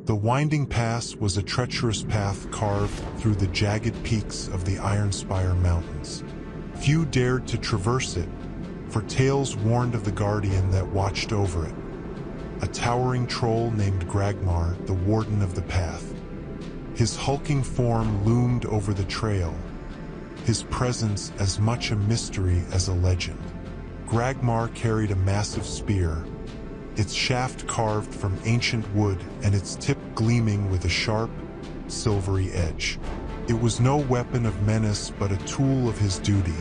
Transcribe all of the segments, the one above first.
The winding pass was a treacherous path carved through the jagged peaks of the Ironspire Mountains. Few dared to traverse it, for tales warned of the guardian that watched over it, a towering troll named Gragmar, the Warden of the path. His hulking form loomed over the trail, his presence as much a mystery as a legend. Gragmar carried a massive spear, its shaft carved from ancient wood and its tip gleaming with a sharp, silvery edge. It was no weapon of menace but a tool of his duty,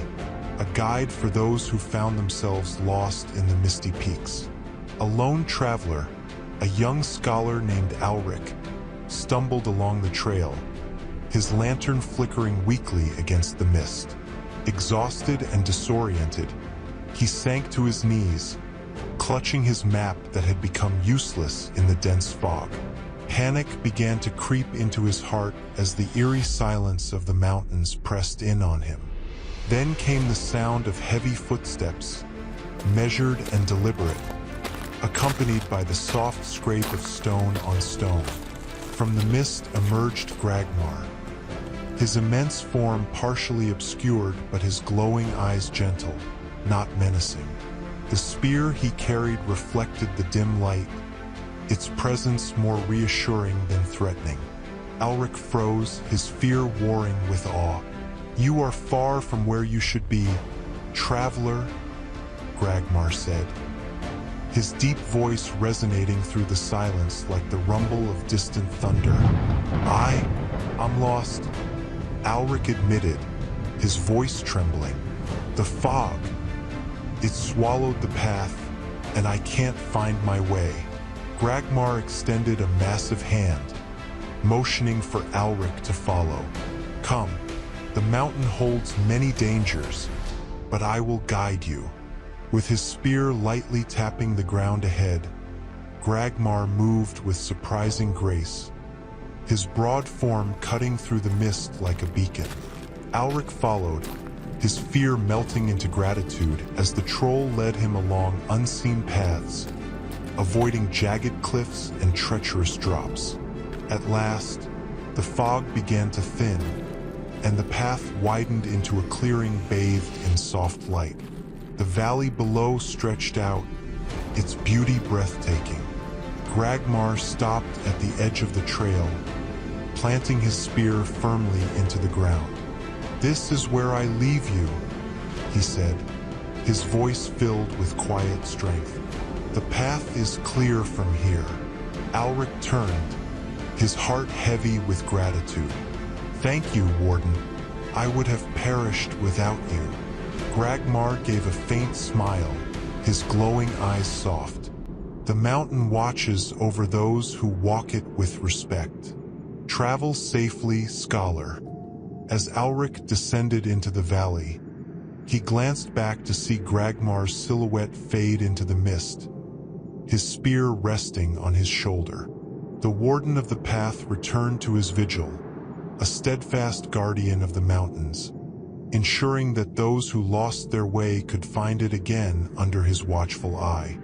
a guide for those who found themselves lost in the misty peaks. A lone traveler, a young scholar named Alric, stumbled along the trail, his lantern flickering weakly against the mist. Exhausted and disoriented, he sank to his knees, clutching his map that had become useless in the dense fog. Panic began to creep into his heart as the eerie silence of the mountains pressed in on him. Then came the sound of heavy footsteps, measured and deliberate, accompanied by the soft scrape of stone on stone. From the mist emerged Gragmar, his immense form partially obscured but his glowing eyes gentle, not menacing. The spear he carried reflected the dim light, its presence more reassuring than threatening. Alric froze, his fear warring with awe. "You are far from where you should be, traveler," Gragmar said, his deep voice resonating through the silence like the rumble of distant thunder. I'm lost," Alric admitted, his voice trembling. "The fog, it swallowed the path, and I can't find my way." Gragmar extended a massive hand, motioning for Alric to follow. "Come, the mountain holds many dangers, but I will guide you." With his spear lightly tapping the ground ahead, Gragmar moved with surprising grace, his broad form cutting through the mist like a beacon. Alric followed, his fear melting into gratitude as the troll led him along unseen paths, avoiding jagged cliffs and treacherous drops. At last, the fog began to thin, and the path widened into a clearing bathed in soft light. The valley below stretched out, its beauty breathtaking. Gragmar stopped at the edge of the trail, planting his spear firmly into the ground. "This is where I leave you," he said, his voice filled with quiet strength. "The path is clear from here." Alric turned, his heart heavy with gratitude. "Thank you, Warden. I would have perished without you." Gragmar gave a faint smile, his glowing eyes soft. "The mountain watches over those who walk it with respect. Travel safely, scholar." As Alric descended into the valley, he glanced back to see Gragmar's silhouette fade into the mist, his spear resting on his shoulder. The Warden of the Path returned to his vigil, a steadfast guardian of the mountains, ensuring that those who lost their way could find it again under his watchful eye.